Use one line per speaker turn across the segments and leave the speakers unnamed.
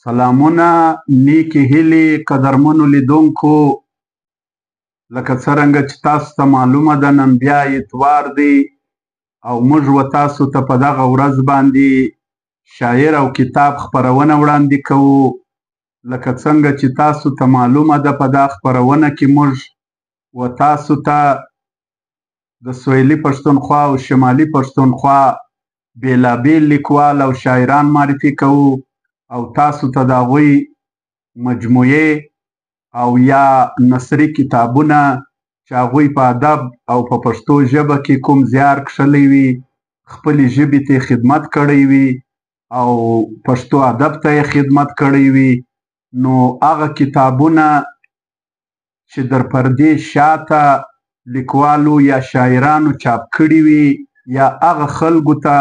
سلامونه، نیکې هیلې قدرمنو لیدونکو. لکه څرنګه چې تاسو ته معلومه ده نن بیا اتوار دی او موږ و تاسو ته په دغه ورځ باندې شاعر او کتاب خپرونه وړاندې کوو. لکه څنګه چې تاسو ته معلومه ده په دا خپرونه کې موږ و تاسو ته د سویلي پښتونخوا او شمالي پښتونخوا بېلابېل لیکوال او شاعران معرفي کوو او تاسو ته د هغوی مجموعې او یا نثري کتابونه چې هغوی په ادب او په پښتو ژبه کې کوم زیار کښلی وي، خپلې ژبې ته یې خدمت کړی وي او پښتو ادب ته یې خدمت کړی وي، نو هغه کتابونه چې در پردې شاته لیکوالو یا شاعرانو چاپ کړي وي یا هغه خلکو ته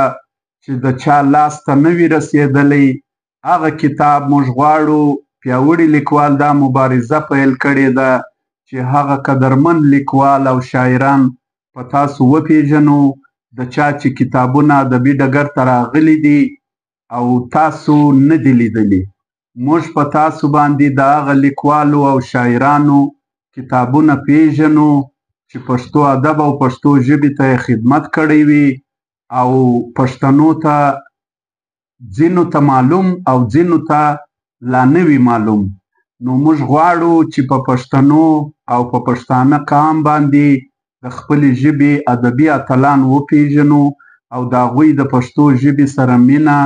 چې د چا لاس ته نه وي رسېدلی، هغه کتاب موږ غواړو. پیاوړي لیکوال دا مبارزه پیل کړې ده چې هغه قدرمن لیکوال او شاعران په تاسو وپېژنو، د چا چې کتابونه ادبي ډګر ته راغلي دي او تاسو نه دي لیدلي. موږ په تاسو باندې د هغه لیکوالو او شاعرانو کتابونه پېژنو چې پښتو ادب او پښتو ژبې ته یې خدمت کړی وي او پښتنو ته ځینو ته معلوم او ځینو ته لا نه وي معلوم. نو موږ غواړو چې په پښتنو او په پښتانه قام باندې د خپلې ژبې ادبي اتلان وپېژنو او د هغوی د پښتو ژبې سره مینه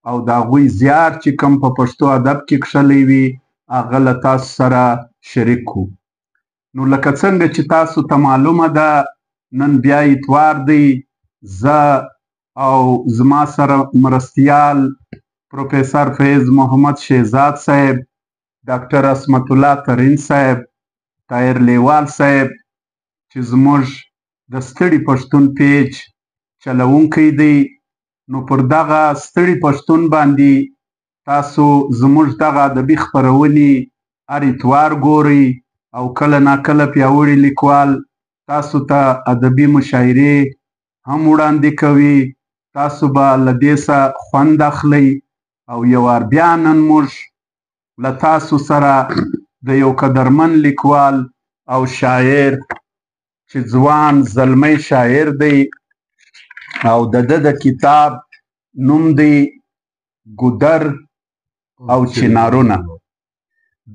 او د هغوی زیار چې کوم په پښتو ادب کې کښلی وي هغه له تاسو سره شریک کړو. نو لکه څنګه چې تاسو ته معلومه ده نن بیا اتوار دی. زه او زما سره مرستیال پروفیسر فیض محمد شهزاد صاحب، ډاکټر عصمت الله ترین صاحب، طاهر لیوال صاحب چې زموږ د ستړي پښتون پیج چلوونکی دی. نو پر دغه ستړي پښتون باندې تاسو زموږ دغه ادبي خپرونې هر اتوار ګورئ او کله ناکله پیاوړي لیکوال تاسو ته ادبي مشاعرې هم وړاندې کوي. تاسو به له دې څخه خوند اخلئ او یو وار بیا نن موږ له تاسو سره د یو قدرمن لیکوال او شاعر چې ځوان زلمی شاعر دی او د ده د کتاب نوم دی ګودر او چنارونه.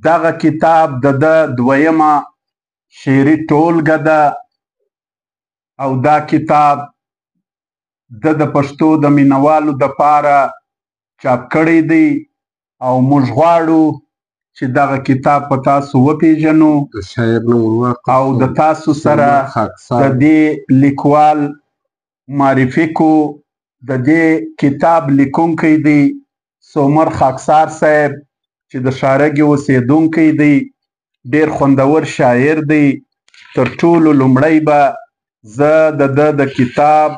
دغه کتاب د ده دویمه شعري ټولګه ده او دا کتاب د پښتو د مینوالو دپاره چاپ کړی دی او موږ غواړو چې دغه کتاب په تاسو وپېژنو او د تاسو سره د دې لیکوال معرفي کو. د دې کتاب لیکونکی دی سومر خاکسار صاحب چې د شارګې اوسېدونکی دی، ډېر خوندور شاعر دی. تر ټولو لومړی به زه د ده د کتاب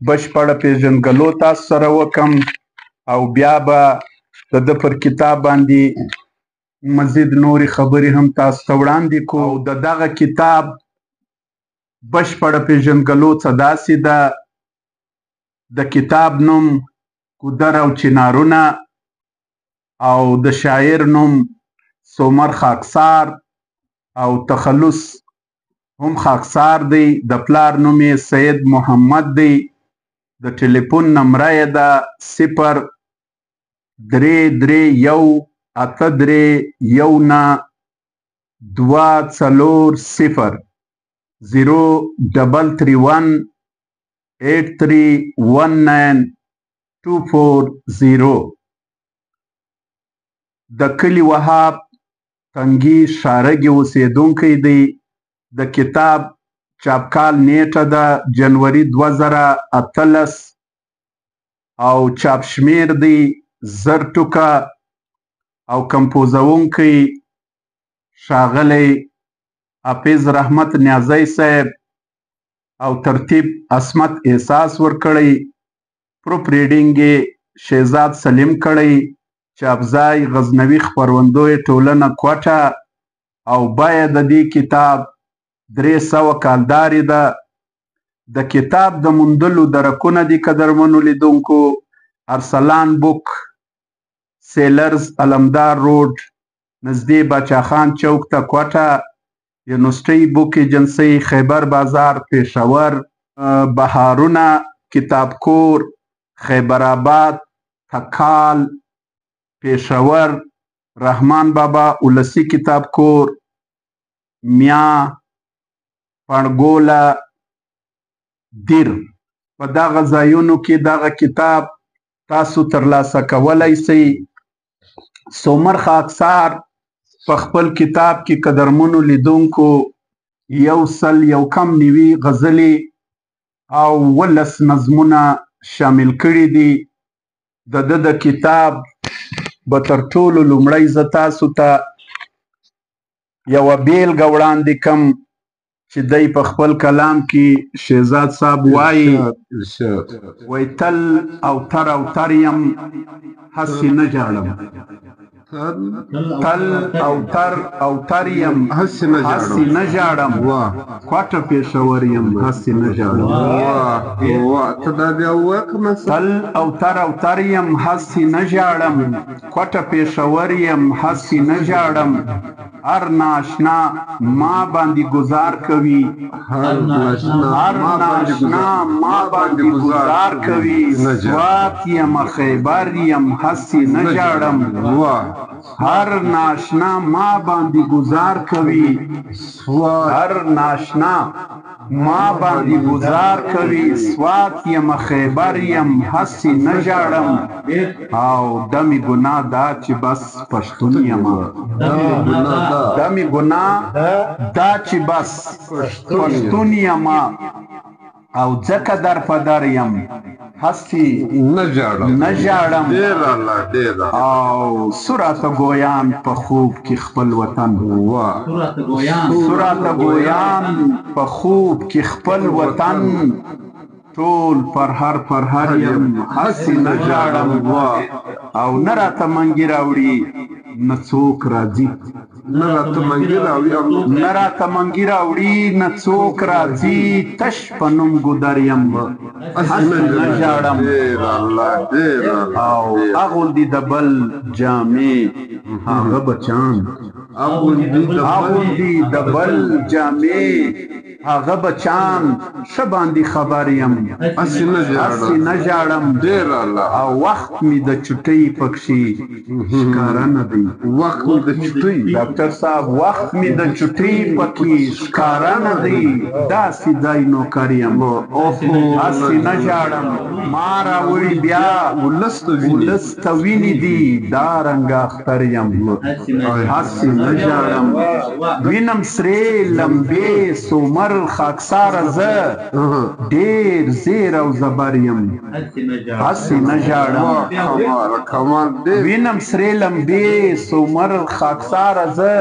بشپړه پېژندګلو تاسو سره وکم او بیا به د ده پر کتاب باندې مزید نورې خبرې هم تاسو ته وړاندې کو. او د دغه کتاب بشپړه پېژندګلو څه داسې ده، د کتاب نوم ګودر او چنارونه او د شاعر نوم سومر خاکسار او تخلص هم خاکسار دی. د پلار نوم یې سید محمد دی. د ټلیفون نمره یې ده 0331831924. د کلي وهاب تنګي شارګې اوسېدونکی دی. د کتاب چاپکال نیټه ده جنوري 2018 او چاپ شمیر دی 1000 ټوکه او کمپوزونکی ښاغلی حافظ رحمت نیازی صاحب او ترتیب عصمت احساس ورکړی. پروف ریډینګ یې شهزاد سلیم کړی. چاپځای غزنوي خپروندویه ټولنه کوټه او بیه د دې کتاب 300 کالدارې ده. د کتاب د موندلو درکونه دي قدرمنو لیدونکو. ارسلان بوک سیلرز علمدار روډ نږدې باچاخان چوک ته کوټه یونیورسټۍ بوک ایجنسۍ خیبر بازار پېښور بهارونه کتابکور خیبر آباد تکال پېښور رحمان بابا ولسي کتابکور میا پڼګوله دیر په دغه ځایونو کې دغه کتاب تاسو ترلاسه کولی شئ. سومر خاکسار په خپل کتاب کې قدرمنو لیدونکو 190 غزلې او 19 نظمونه شامل کړي دي. د ده د کتاب به تر ټولو لومړی زه تاسو ته یوه بیلګه وړاندې کړم چې دی په خپل کلام کې شهزاد صاحب وایي تل او تر یم هسې نه ژاړم تل او تر یم هسې نه ژاړم کوټه پېښور یم هسې نه ژاړم تل او تر یم هسې نه ژاړم کوټه پېښور یم هسې نه ژاړم هر ناشنا ما باندې گزار کوي هر ناشنا ما باندې گزار کوي سوات یم خیبر یم هسې نه ژاړم هر ناشنا ما باندې گزار کوي هر ناشنا ما باندې گزار کوي سوات یم خیبر یم هسې نه ژاړم او دمې ګناه دا چې بس پښتون یم دمې ګناه دا چې بس پښتون یم او ځکه در په در یم هسې نه ژاړم او سراته ګویان په خوب کې خپل وطن سراته ګویان په خوب کې خپل وطن ټول پرهر یم هسې نه ژاړم او نه راته منګي راوړي نه څوک راځي نه راته منګي راوړي نه څوک راځي تش په نوم ګودر یم هسې نه ژاړم او اغوندي د بل جامې هغه بچان اغوندي د بل جامې هغه بچان ښه باندې خبر یم هسې نه ژاړم او وخت مې د چوټۍ پکښې ښکاره نه دی ډاکټر صاحب وخت مې د چوټۍ پکې ښکاره نه دی داسې ځای نوکر یم هسې نه ژاړم ما راوړي بیا ولس ته وینې دي دا رنګه اختر یم هسې نه ژاړم وینم سرې لمبې سومر خاکساره زه ډېر زیر او زبر یم هسې نه ژاړم وینم سرې لمبې سومر خاکساره زه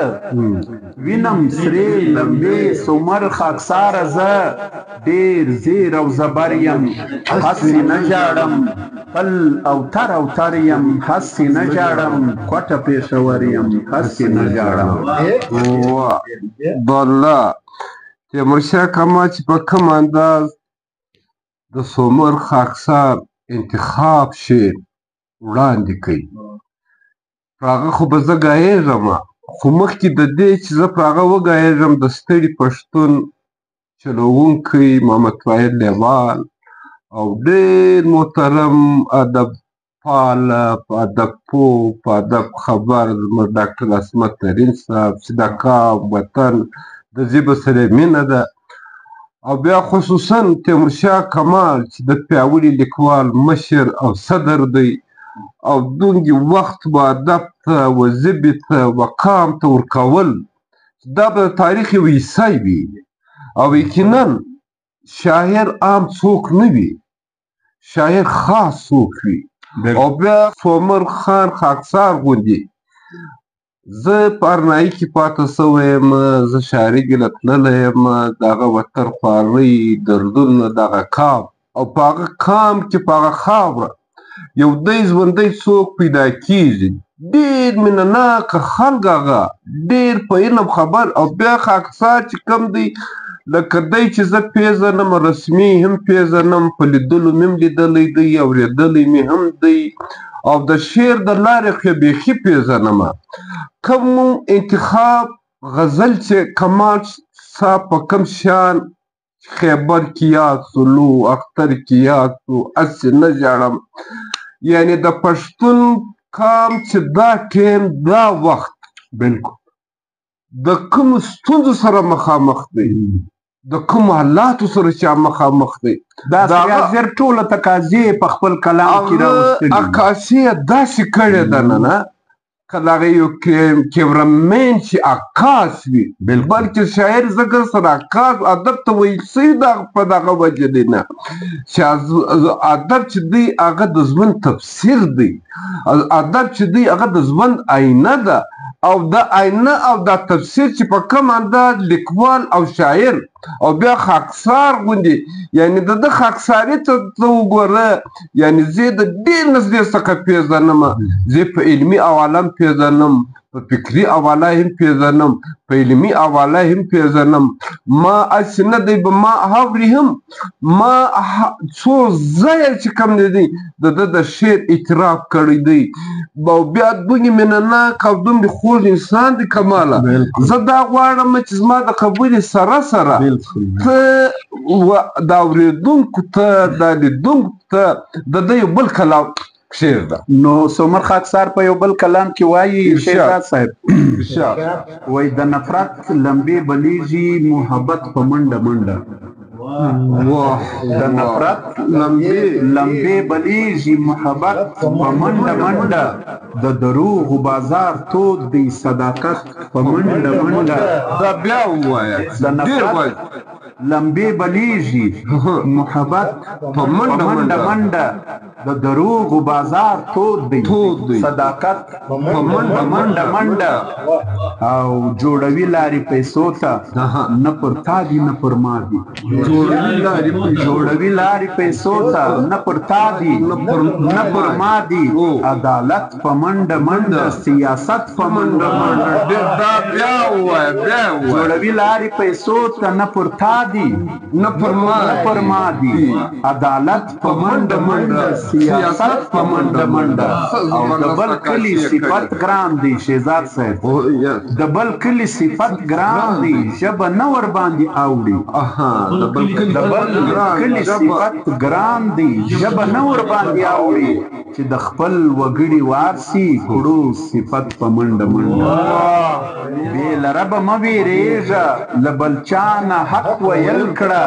وینم سرې لمبې سومر خاکساره زه ډېر زیر او زبر یم هسې نه ژاړم تل او تر یم هسې نه ژاړم کوټه پېښور یم هسې نه ژاړم
والله تیمورشاه کما چې په کوم انداز د سومر خاکسار انتخاب شعر وړاندې کوي پر هغه خو به زه ګایېږم خو مخکې د دې چې زه پر هغه وګایېږم د ستړي پښتون چلوونکی محمد طاهر لیوال او ډېر محترم ادب پاله په ادب پوه په ادب خبر زموږ ډاکټر عصمت ترین صاحب چې د کاب وطن د ژبې سره مینه ده او بیا خصوصا تیمورشاه کمال چې د پیاوړي لیکوال مشر او صدر دی او دونګې وخت و ادب ته و ژبې ته و قام ته ورکول دا به د تاریخ یو حصه وي او یقینا شاعر عام څوک نه وي شاعر خاص څوک وي او بیا سومر خان خاکسار غوندې زه په ارنایي کې پاته سوی یم زه شاعري کې له تللی یم د هغه وطن خوارۍ دردونه دغه کام او په هغه کام کې په هغه خاوره یو دی ژوندی څوک پیدا کېږي ډېر مینه ناکه خلک هغه ډېر په علم خبر او بیا خاکسار چې کوم دی لکه دی چې زه پیژنم رسمي هم پیژنم په لیدلو مې هم لیدلی دی اورېدلی مې هم دی او د شعر د لارې خو بیخي پیژنم کوم انتخاب غزل چې کمال صاحب په کوم شان خیبر کې یاد سو لو اختر کې یاد سو هسې نه ژاړم یعنی د پښتون قام چې دا ټیم دا وخت
بالکل
د کومو ستونزو سره مخامخ دی د کومو حالاتو سره چې مخامخ دی
دا سیاست ټوله تقاضې په خپل کلام کې راوستلي
عکاسي یې داسې کړې ده نه که د هغه یو کیمرامین چې عکاس وي بلکې شاعر ځکه سره عکاس ادب ته ویل سوي په دغه وجه دی نه چې ادب چې دی هغه د ژوند تفسیر دی ادب چې دی هغه د ژوند آینه ده او دا آینه او دا تفسیر چې په کوم انداز لیکوال او شاعر او بیا خاکسار غوندې یعنی د ده خاکساري ته وګوره یعنی زه د ډېر نږدې څخه پیژنم زه په علمي حواله هم پیژنم په فکري حواله هم پیژنم په علمي حواله هم پیژنم ما هسې نه دی به ما اوري هم ما څو ځایه چې کوم دی د ده د شعر اعتراف کړی دی او بیا دومره مینهناک او دومره خوږ انسان دی کماله زه دا غواړم چې زما د خبرې سره سره ته د اورېدونکو ته د لیدونکو ته د ده یو بل کلام کښېږده
نو سومر خاکسار په یو بل کلام کې وایي شهزاد صاحب وایي د نفرت لمبې بلیږي محبت په منډه منډه د نفرت لمبې بلیږي محبت په منډه منډه د دروغو بازار تود دی صداقت په منډه منډه
دا بیا ووایه
د نفرت لمبې بلیږي محبت په منډه منډه د دروغو بازار تود دی صداقت په منډه منډه او جوړوي لارې پیسو ته نه پر تا دي نه پر ما دي جوړوي لارې پیسو ته نه پر تا دي نه پر ما دي عدالت په منډه منډه سیاست په منډه منډه
دا بیا ووایه
جوړوي لارې پیسو ته نه پر تا دي نه پر ما دي عدالت په منډه منډه سیاست په منډه منډه او د بل کلي صفت ګران دی شهزاد صاحب د بل کلي صفت ګران دی ژبه نه ور باندې اوړي د بل کلي صفت ګران دی ژبه نه ور باندې اوړي چې د خپل وګړي وارسي کړو صفت په منډه منډه بې له ربه مه ویرېږه له بل چا نه حق ویل کړه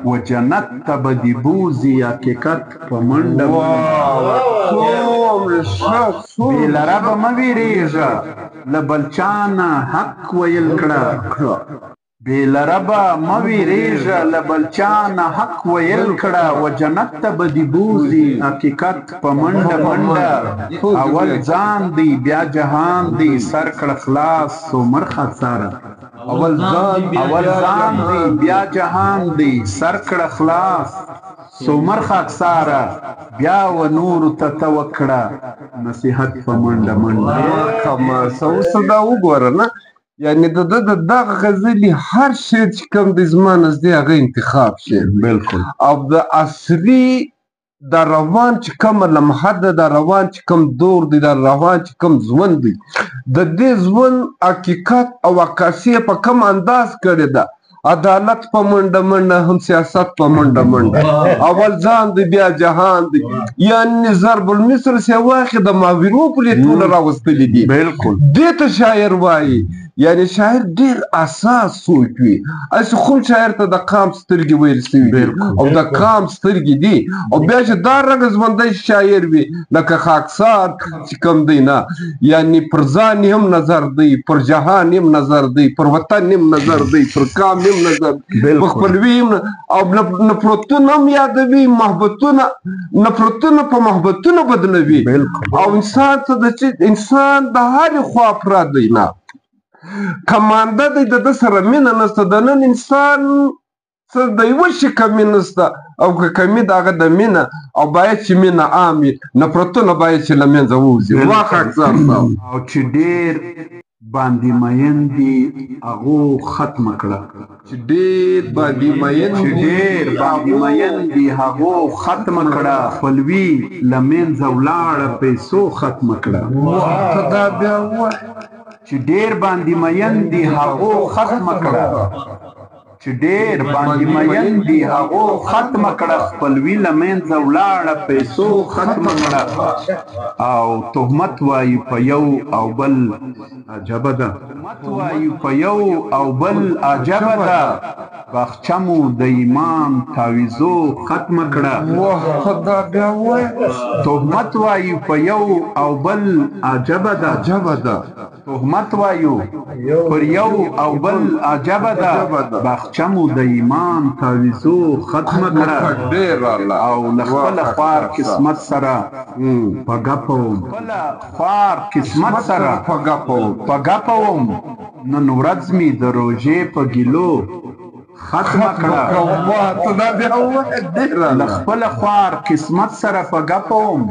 و جنت ته به دې بوځي حقیقت په منډه بې له ربه مه ویرېږه له بل چا نه حق ویل کړه بې له ربه مه ویرېږه له بل چا نه حق ویل کړه و جنت ته به دې بوځي حقیقت په منډه منډه اول ځان دی بیا جهان دی سر کړه خلاص سومر خاکساره اول ځان دی بیا جهان دی سر کړه خلاص سومر خاکساره بیا و نورو ته ته وکړه نصیحت په منډه منډه
اوس دا وګوره نه یعنی د ده د دغه غزلې هر شعر چې کوم دی زما نږدې هغه انتخاب شعر
بالکل
او د عصري دا روان چې کومه لمحه ده دا روان چې کوم دور دی دا روان چې کوم ژوند دی د دې ژوند حقیقت او عکاسي په کوم انداز کړې ده عدالت په منډه منډه هم سیاست په منډه منډه اول ځان دی بیا جهان دی یعنی ضرب المثل سیواخې د ماورو پولې ټوله راوستلي دي
بالکل
دې ته شاعر وایي یعنی شاعر ډېر اساس سوچ وي هسې خو شاعر ته د قام سترګې ویل سوي او د قام سترګې دي او بیا چې دا رنګه ژوندی شاعر وي لکه خاکسار چې کوم دی نه یعنی پر ځان هم نظر دی پر جهان هم نظر دی پر وطن هم نظر دی پر قام هم نظر په خپلوي هم او نفرتونه هم یادوي محبتونه نفرتونه په محبتونه بدلوي او انسان ته انسان د هرې خوا افراد دی نه کمانده دی د ده سره مینه نسته د نن انسان څه د یوه شي کمي نسته او که کمي د هغه د مینه او باید چې مینه عام وي نفرتونه باید چې له منځه ووځي واخه اکثر
او چې ډېر باندې مین دي هغو ختمه کړه
چې ډېر باندې مین
چې ډېر باندې مین دي هغو ختمه کړه خپلوي له منځه ولاړه پیسو ختمه کړه
ته دا بیا ووایه
چې ډېر باندې مین دي هغو ختمه کړه چې ډېر باندې مین دي هغو ختمه کړه خپلوي له منځه ولاړه پیسو ختمه کړه او تهمت وایي په یو او بل عجبه ده تهمت وایي په یو او بل عجبه ده باغچه مو د ایمان تعویضو ختمه کړه
ته دا بیا ووایه
تهمت وایي په یو او بل عجبه ده
عجبه ده
تهمت وایو پر یو او بل عجبه ده باغچه مو د ایمان تعویضو ختمه کړه او له خپله خوار قسمت سره په ګپه وم خپله خوار قسمت سره په ګپه وم نن ورځ مې د روژې په ګیلو ختمه کړه له خپله خوار قسمت سره په ګپه وم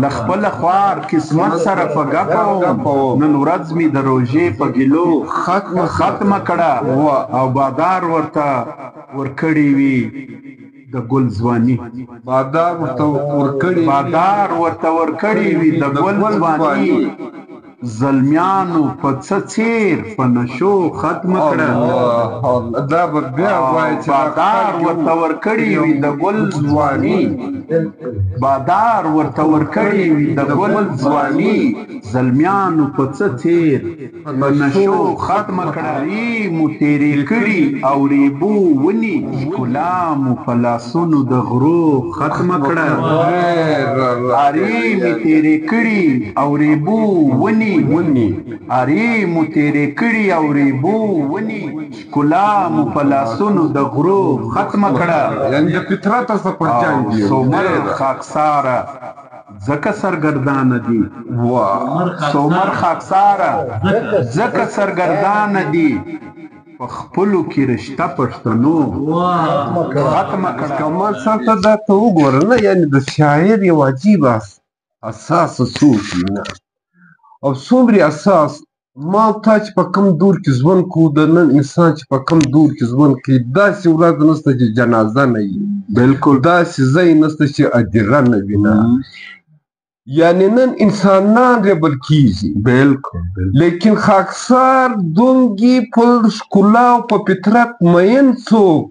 له خپله خوار قسمت سره په ګپه وم نن ورځ مې د روژې په ګیلو ختمه کړه او بادار ورته ورکړې وي د ګل ځواني
بادار ورته
ورکړې وي د ګل ځواني زلمیانو په څه څیر په نشو ختمه کړه
دا به بیا وایي چې
بادار ورته ورکړې وي د ګل ځواني بادار ورته ورکړې وي د ګل ځواني زلمیانو په څه څیر په نشو ختمه کړه مو تیرې کړي او ریبو ونی ښکلا مو په لاسونو د غرو ختمه کړه ارې مې تیرې کړي او ریبو ونی ارې مو تیرې کړي او ریبو ونی ښکلا مو په لاسونو د غرو ختمه کړه
یعنې د فطرته څه پر جنګ دي
سومر خاکساره ځکه سرګردانه دي سومر خاکساره ځکه سرګردانه دي په خپلو کې رشته پښتنو ختمه کړه
کمال صاحب ته دا ته وګوره نه یعنې د شاعر یو عجیب اساسه څوک وي نه او څومره اساس ما تا چې په کوم دور کې ژوند کوو د نن انسان چې په کوم دور کې ژوند کوي داسې ورځ نشته چې جنازه نه وي
بالکل
داسې ځای نشته چې هدیره نه وي نه یعنې نن انسانان ریبل کېږي
بالکل
لیکن خاکسار دونګي په ښکلا او په فطرت مین څوک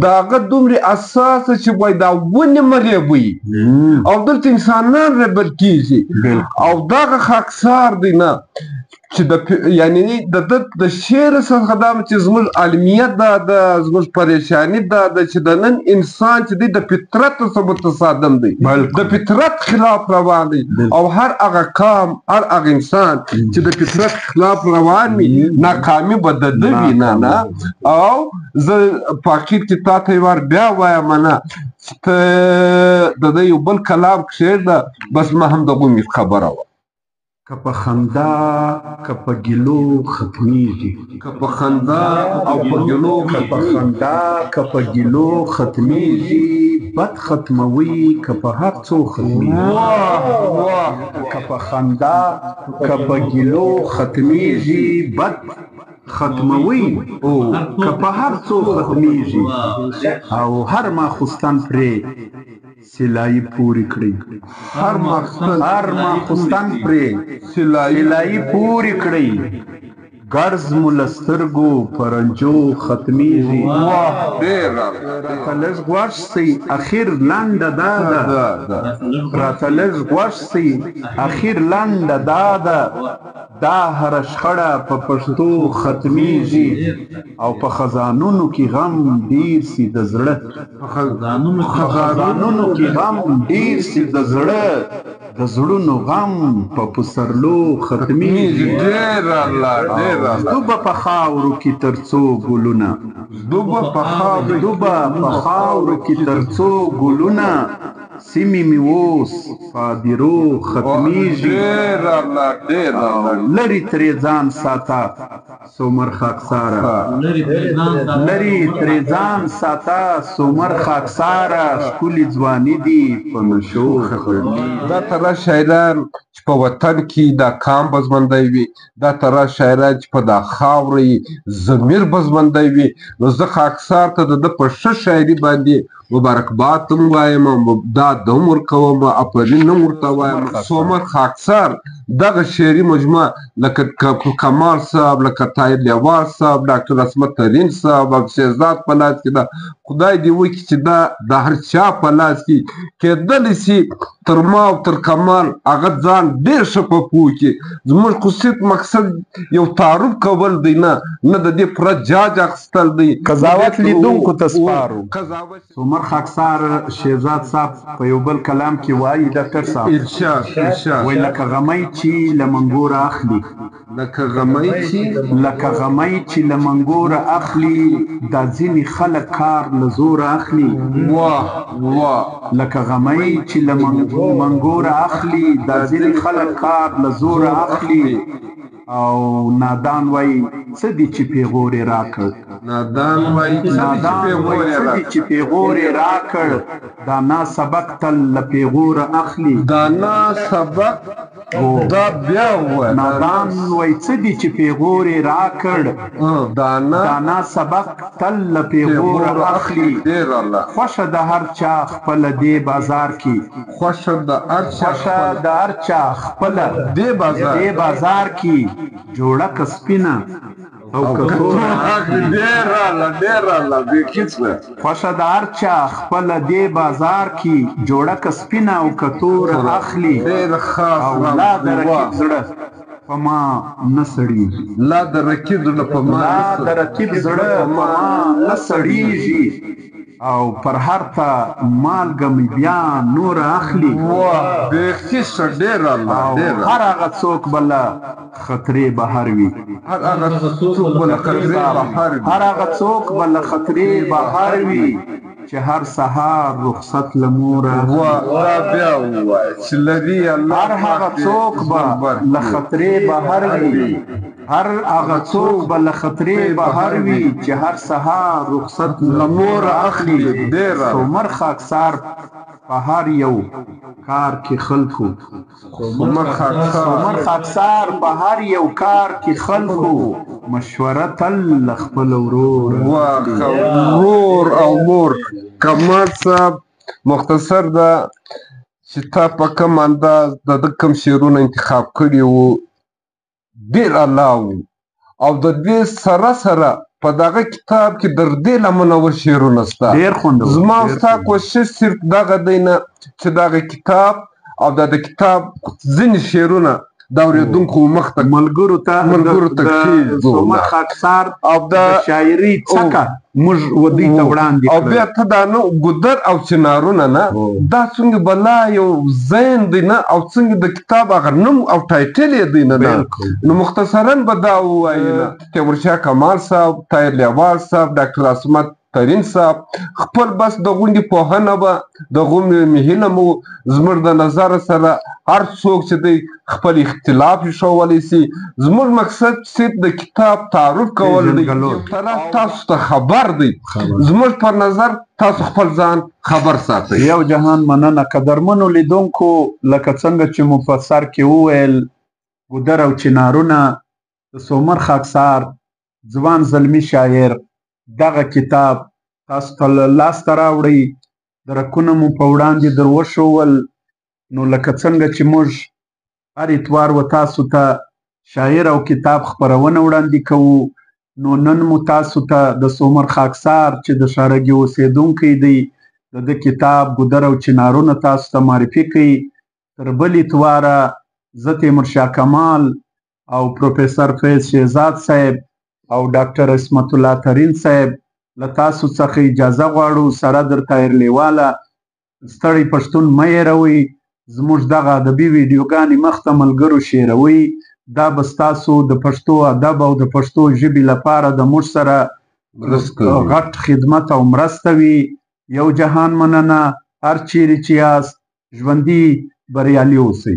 د هغه دومره اساسه چې وایي دا ونې مه ریبئ او دلته انسانان ریبل کېږي او دغه خاکسار دی نه چې یعنې د شعر څخه دا چې زموږ عالمیت دا ده زموږ پریشاني دا ده چې د نن انسان چې دی د فطرت څخه متصادم دی د فطرت خلاف روان دی او هر هغه قام هر هغه انسان چې د فطرت خلاف روان وي ناکامي به د ده وي نه او زه په اخر کې تا ته یې وار بیا وایم نه چې ته د ده یو بل کلام کښېږده بس ما هم دغه مې خبره وه
که په خندا که په ګیلو ختمیږي
که په خندا او په ګیلو
ختمیږي بد ختموي که په هر څو ختمیږي که په خندا که په ګیلو ختمیږي بد ختموي که په هر څو ختمیږي او هر ماخوستن پرې سلایي پورې کړئ هر ماخوستن پرې سلایي پورې کړئ ګرز مو له سترګو په رنجو ختمیږي راته لږ غوږ سئ اخر لنډه دا ده راته لږ غوږ سئ اخر لنډه دا ده دا هره شخړه په پښتو ختمیږي او په خزانونو کې غم ډیر سي د زړه خزانونو کې غم ډیر سي د زړه د زړونو غم په پسرلو ختمیږي دوبه په خاورو کې تر څو ګلونه دوبه په خاورو کې تر څو ګلونه سیمې مې اوس صادرو ختمیږي لرې ترې ځان ساته سومر خاکساره لرې ترې ځان ساته سومر خاکساره ښکلې ځواني دي په نشو
دا تره شاعران چې چې په وطن کې دا قام به ژوندی وي، دا تره شاعران چې په دا خاوره یې ضمیر به ژوندی وي. نو زه خاکسار ته د ده په ښه شاعري باندې مبارکباد هم وایم، داد هم ورکوم، افرین هم ورته وایم. سومر خاکسار دغه شعري مجموعه لکه کمال صاحب، لکه طاهر لیوال صاحب، ډاکټر عصمت ترین صاحب او شهزاد په لاس کې ده. خدای دې وکړي چې دا د هر چا په لاس کې کېدلی سي تر ما او تر کمال هغه ځان ډېر ښه په پوه کړي. زموږ خو صرف مقصد یو تعارف کول دی، نه د دې پوره جاج اخیستل دی.
قضاوت لیدونکو ته سپارو. سومر خاکسار شهزاد صاحب په یو بل کلام کې وایي ډاکټر صاحب
ارشاد
وایي لکه غمی چې له منګوره اخلي،
لکه غمی
چې له منګوره اخلي، دا ځینې خلک کار له زوره اخلي.
واه
لکه غمی چې له منګوره اخلي، دا ځینې خلک کار له زوره اخلي. او نادان وایي څه دي چې پیغور یې راکړ،
نادان وایي
څه دي چې پیغور یې راکړ، دا نا سبق تل له پیغوره اخلي.
دا نا سبق دا بیا وایي
نادان وایي څه دي چې پیغور یې راکړ، دا نا سبق تل له پیغوره اخلي. خوښه د هر چا خپله دې بازار کې،
خوښه
د هر چا خپله دې بازار کې، جوړه سپینه او کتوره خوښه د هر چا خپله دې بازار کې، جوړه سپینه او کتوره اخلي. او لا د رقیب زړه په ما نه سړیږي،
لا د رقیب
زړه په ما نه سړیږي. او پر هر ته مالګه مې بیا نور اخلي.
بیخي ښه ډېر الله
هر هغه څوک به له خطرې بهر وي،
هر هغه څوک به له
خطرې بهر وي، چې هر سهار رخصت له موره
بیا ووایه چې لري الله.
هر هغه څوک به له خطرې بهر وي، هر هغه څوک به له خطرې بهر وي، چې هر سهار رخصت له موره اخلي. سومر خاکسار په هر یو کار کې خلکو،
سومر
خاکسار په هر یو کار کې خلکو، مشوره تل له خپل
ورور او مور. کمال صاحب مختصر ده چې تا په کوم انداز د ده کوم شعرونه انتخاب کړي وو ډېر الله وو، او د دې سره سره په دغه کتاب کې در دې لمنور شعرونه شته. زما او ستا کوشش صرف دغه دی نه چې دغه کتاب او د کتاب ځینې شعرونه د اورېدونکو مخ ته ملګرو ته کښېږدو،
سومر خاکسار او د شاعري څکه موږ ودوی ته وړاندې
او بیا ته دا نه ګودر او چنارونه نه، دا څنګه بلا یو ذهن دی نه، او څنګه د کتاب هغه نوم او ټایټل یې دی نه. نو مختصراً به دا ووایي نه، تیمورشاه کمال صاحب، طاهر لیوال صاحب، ډاکټر عصمت ترین صاحب خپل بس د غونډې پوهنه به د غونډې هیله مو زموږ د نظر سره هر څوک چې دی خپل اختلاف ښوولی سي. زموږ مقصد صرف د کتاب تعارف کول دی، تاسو ته خبر دی. زموږ پر نظر تاسو خپل ځان خبر ساتئ.
یو جهان مننه قدرمنو لیدونکو. لکه څنګه چې مو په سر کې وویل، ګودر او چنارونه د سومر خاکسار ځوان زلمي شاعر دغه کتاب تاسو ته لاسته راوړئ. درکونه مو په وړاندې در وښول. نو لکه څنګه چې موږ هر اتوار و تاسو ته شاعر او کتاب خپرونه وړاندې کوو، نو نن مو تاسو ته د سومر خاکسار چې د شارګي اوسېدونکی دی د ده کتاب ګودر او چنارونه تاسو ته معرفي کوي. تر بل اتواره زه تیمورشاه کمال او پروفیسر فیض شهزاد صاحب او ډاکټر عصمت الله ترین صاحب له تاسو څخه اجازه غواړو. سره در طاهر لیواله ستړی پښتون مه هېروئ. زموږ دغه ادبي ویډیوګانې مخته ملګرو شیروئ. دا به ستاسو د پښتو ادب او د پښتو ژبې لپاره د موږ سره غټ خدمت او مرسته وي. یو جهان مننه. هر چیرې چې یاست ژوندي بریالي اوسئ.